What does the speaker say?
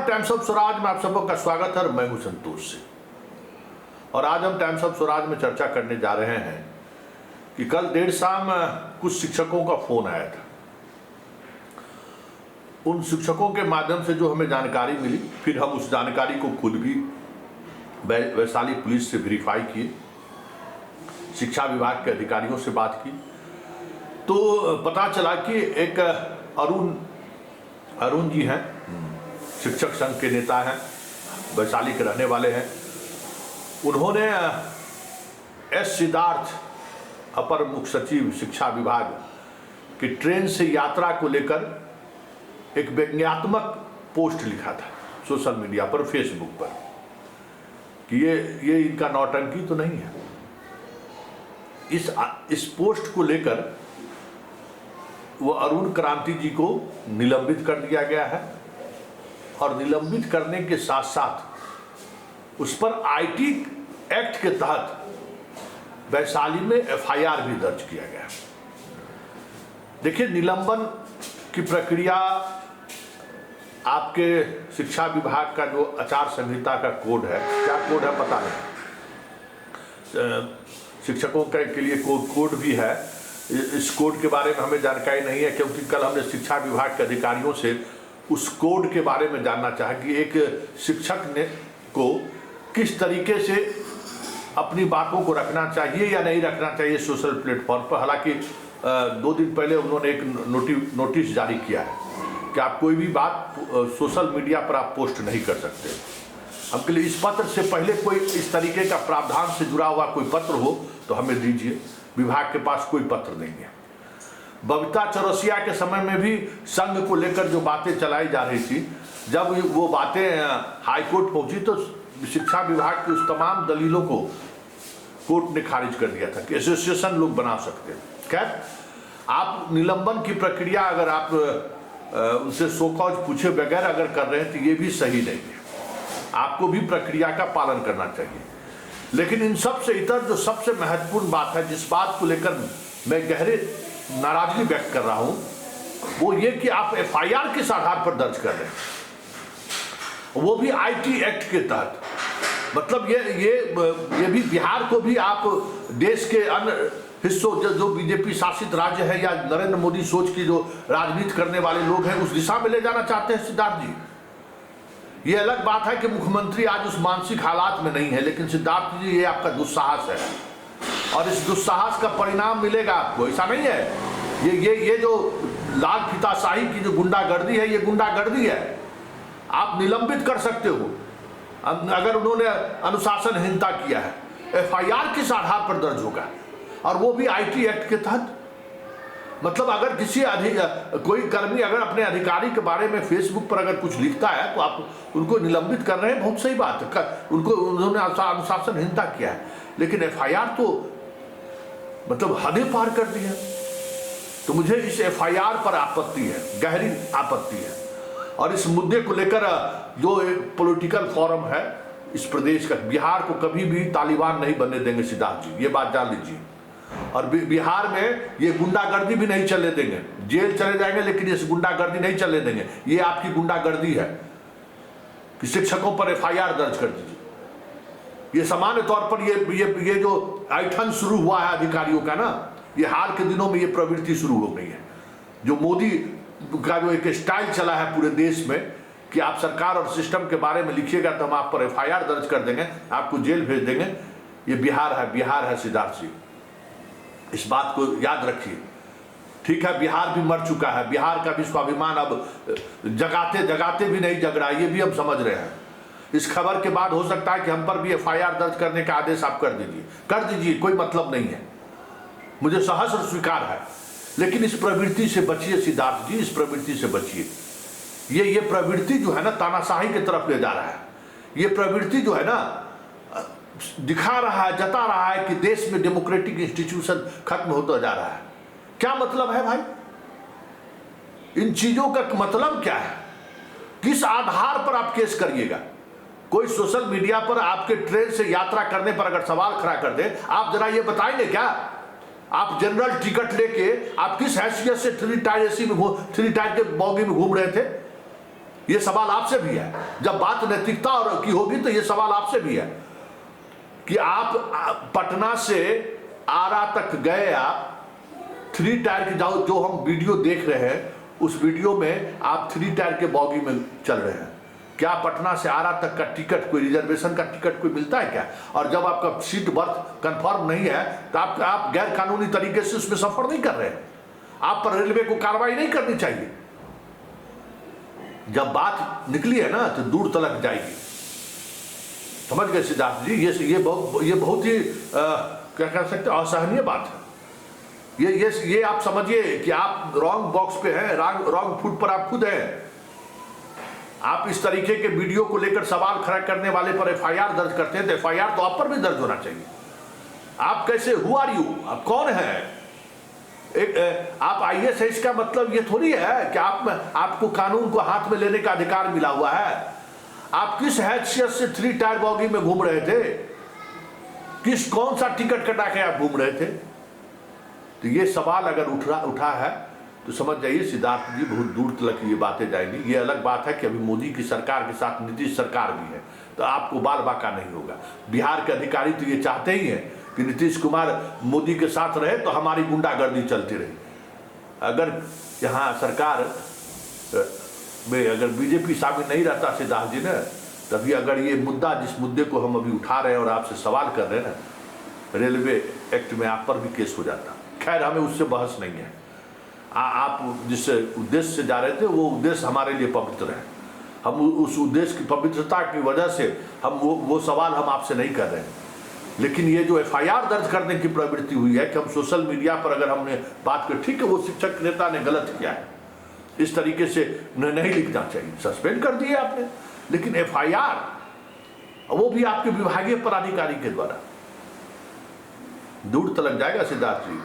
Times of Swaraj में आप सबका स्वागत है और मैं हूं संतोष से। और आज हम टाइम्स ऑफ स्वराज में चर्चा करने जा रहे हैं कि कल देर शाम कुछ शिक्षकों का फोन आया था। उन शिक्षकों के माध्यम से जो हमें जानकारी मिली, फिर हम उस जानकारी को खुद भी वैशाली पुलिस से वेरीफाई किए, शिक्षा विभाग के अधिकारियों से बात की, तो पता चला कि एक अरुण जी हैं, शिक्षक संघ के नेता हैं, वैशाली के रहने वाले हैं। उन्होंने एस सिद्धार्थ अपर मुख्य सचिव शिक्षा विभाग की ट्रेन से यात्रा को लेकर एक व्यंग्यात्मक पोस्ट लिखा था सोशल मीडिया पर, फेसबुक पर, कि ये इनका नौटंकी तो नहीं है। इस पोस्ट को लेकर वो अरुण क्रांति जी को निलंबित कर दिया गया है और निलंबित करने के साथ साथ उस पर आईटी एक्ट के तहत वैशाली में एफआईआर भी दर्ज किया गया है। देखिए, निलंबन की प्रक्रिया आपके शिक्षा विभाग का जो आचार संहिता का कोड है, क्या कोड है पता नहीं, शिक्षकों के लिए कोड भी है। इस कोड के बारे में हमें जानकारी नहीं है, क्योंकि कल हमने शिक्षा विभाग के अधिकारियों से उस कोड के बारे में जानना चाहा कि एक शिक्षक को किस तरीके से अपनी बातों को रखना चाहिए या नहीं रखना चाहिए सोशल प्लेटफॉर्म पर। हालांकि 2 दिन पहले उन्होंने एक नोटिस जारी किया है कि आप कोई भी बात सोशल मीडिया पर आप पोस्ट नहीं कर सकते। हमके लिए इस पत्र से पहले कोई इस तरीके का प्रावधान से जुड़ा हुआ कोई पत्र हो तो हमें दीजिए। विभाग के पास कोई पत्र नहीं है। बबीता चौरसिया के समय में भी संघ को लेकर जो बातें चलाई जा रही थी, जब वो बातें हाईकोर्ट पहुंची तो शिक्षा विभाग की उस तमाम दलीलों को कोर्ट ने खारिज कर दिया था कि एसोसिएशन लोग बना सकते हैं। खैर, आप निलंबन की प्रक्रिया अगर आप उनसे शोकॉज पूछे बगैर अगर कर रहे हैं तो ये भी सही नहीं है। आपको भी प्रक्रिया का पालन करना चाहिए। लेकिन इन सब से इतर जो सबसे महत्वपूर्ण बात है, जिस बात को लेकर मैं गहरे नाराजगी व्यक्त कर रहा हूं, वो ये कि आप एफआईआर किस आधार पर दर्ज कर रहे हैं, वो भी आईटी एक्ट के तहत। मतलब ये भी बिहार को भी आप देश के अन्य हिस्सों जो बीजेपी शासित राज्य है या नरेंद्र मोदी सोच की जो राजनीति करने वाले लोग हैं, उस दिशा में ले जाना चाहते हैं सिद्धार्थ जी। ये अलग बात है कि मुख्यमंत्री आज उस मानसिक हालात में नहीं है, लेकिन सिद्धार्थ जी ये आपका दुस्साहस है और इस दुस्साहस का परिणाम मिलेगा आपको। ऐसा नहीं है ये जो लाल फीताशाही की जो गुंडागर्दी है, ये गुंडागर्दी है। आप निलंबित कर सकते हो अगर उन्होंने अनुशासनहीनता किया है। एफआईआर किस आधार पर दर्ज होगा, और वो भी आईटी एक्ट के तहत। मतलब अगर किसी कोई कर्मी अगर अपने अधिकारी के बारे में फेसबुक पर अगर कुछ लिखता है तो आप उनको निलंबित कर रहे हैं, बहुत सही बात है। उन्होंने अनुशासनहीनता किया है, लेकिन एफआईआर तो मतलब हदें पार कर दी है। तो मुझे इस एफआईआर पर आपत्ति है, गहरी आपत्ति है। और इस मुद्दे को लेकर जो पॉलिटिकल फोरम है इस प्रदेश का, बिहार को कभी भी तालिबान नहीं बनने देंगे सिद्धार्थ जी, ये बात जान लीजिए। और बिहार में ये गुंडागर्दी भी नहीं चलने देंगे। जेल चले जाएंगे लेकिन ये गुंडागर्दी नहीं चलने देंगे। ये आपकी गुंडागर्दी है कि शिक्षकों पर एफआईआर दर्ज कर दीजिए। ये सामान्य तौर पर ये जो ऐठन शुरू हुआ है अधिकारियों का ना, ये हाल के दिनों में ये प्रवृत्ति शुरू हो गई है। जो मोदी का जो एक स्टाइल चला है पूरे देश में कि आप सरकार और सिस्टम के बारे में लिखिएगा तो हम आप पर एफआईआर दर्ज कर देंगे, आपको जेल भेज देंगे। ये बिहार है सिद्धार्थ जी, इस बात को याद रखिए। ठीक है, बिहार भी मर चुका है, बिहार का भी स्वाभिमान अब जगाते भी नहीं जग रहा है, ये भी हम समझ रहे हैं। इस खबर के बाद हो सकता है कि हम पर भी एफआईआर दर्ज करने का आदेश आप कर दीजिए, कोई मतलब नहीं है, मुझे सहर्ष स्वीकार है। लेकिन इस प्रवृत्ति से बचिए सिद्धार्थ जी, इस प्रवृत्ति से बचिए। ये प्रवृत्ति जो है ना तानाशाही की तरफ ले जा रहा है। ये प्रवृत्ति जो है ना दिखा रहा है, जता रहा है कि देश में डेमोक्रेटिक इंस्टीट्यूशन खत्म होता जा रहा है। क्या मतलब है भाई? इन चीजों का मतलब क्या है? किस आधार पर आप केस करिएगा? कोई सोशल मीडिया पर आपके ट्रेन से यात्रा करने पर अगर सवाल खड़ा कर दे, आप जरा ये बताएंगे क्या? आप जनरल टिकट लेके आप किस हैसियत से 3 टायर एसी में 3 टायर के बॉगी में घूम रहे थे? ये सवाल आपसे भी है। जब बात नैतिकता और की होगी तो ये सवाल आपसे भी है कि आप पटना से आरा तक गए, आप 3 टायर की जो हम वीडियो देख रहे हैं, उस वीडियो में आप 3 टायर के बॉगी में चल रहे हैं। क्या पटना से आरा तक का टिकट, कोई रिजर्वेशन का टिकट कोई मिलता है क्या? और जब आपका सीट बर्थ कंफर्म नहीं है तो आप गैर कानूनी तरीके से उसमें सफर नहीं कर रहे हैं। आप पर रेलवे को कार्रवाई नहीं करनी चाहिए। जब बात निकली है ना तो दूर तलक जाएगी। समझ गए सिद्धार्थ जी? ये बहुत ही क्या कह सकते हैं, असहनीय बात है। ये आप समझिए कि आप रॉन्ग बॉक्स पे हैं, रॉन्ग फुट पर आप खुद हैं। आप इस तरीके के वीडियो को लेकर सवाल खड़ा करने वाले पर एफआईआर दर्ज करते हैं तो एफआईआर तो आप पर भी दर्ज होना चाहिए। आप कैसे, हु आर यू, आप कौन हैं? आप आईएएस है, इसका मतलब ये थोड़ी है कि आपको कानून को हाथ में लेने का अधिकार मिला हुआ है। आप किस हैसियत से 3 टायर बॉगी में घूम रहे थे? कौन सा टिकट कटा के आप घूम रहे थे? तो ये सवाल अगर उठा है तो समझ जाइए सिद्धार्थ जी, बहुत दूर तक ये बातें जाएंगी। ये अलग बात है कि अभी मोदी की सरकार के साथ नीतीश सरकार भी है, तो आपको बाल बाका नहीं होगा। बिहार के अधिकारी तो ये चाहते ही हैं कि नीतीश कुमार मोदी के साथ रहे तो हमारी गुंडागर्दी चलती रही। अगर यहाँ सरकार में अगर बीजेपी शामिल नहीं रहता सिद्धार्थ जी ने, तभी अगर ये मुद्दा, जिस मुद्दे को हम अभी उठा रहे हैं और आपसे सवाल कर रहे हैं ना, रेलवे एक्ट में आप पर भी केस हो जाता। खैर, हमें उससे बहस नहीं है। आप जिस उद्देश्य से जा रहे थे वो उद्देश्य हमारे लिए पवित्र है। हम उस उद्देश्य की पवित्रता की वजह से हम वो सवाल हम आपसे नहीं कर रहे हैं। लेकिन ये जो एफआईआर दर्ज करने की प्रवृत्ति हुई है कि हम सोशल मीडिया पर अगर हमने बात की, ठीक है वो शिक्षक नेता ने गलत किया है, इस तरीके से नहीं लिखना चाहिए, सस्पेंड कर दिए आपने। लेकिन एफआईआर, वो भी आपके विभागीय पदाधिकारी के द्वारा, दूर तलक जाएगा सिद्धार्थ जी।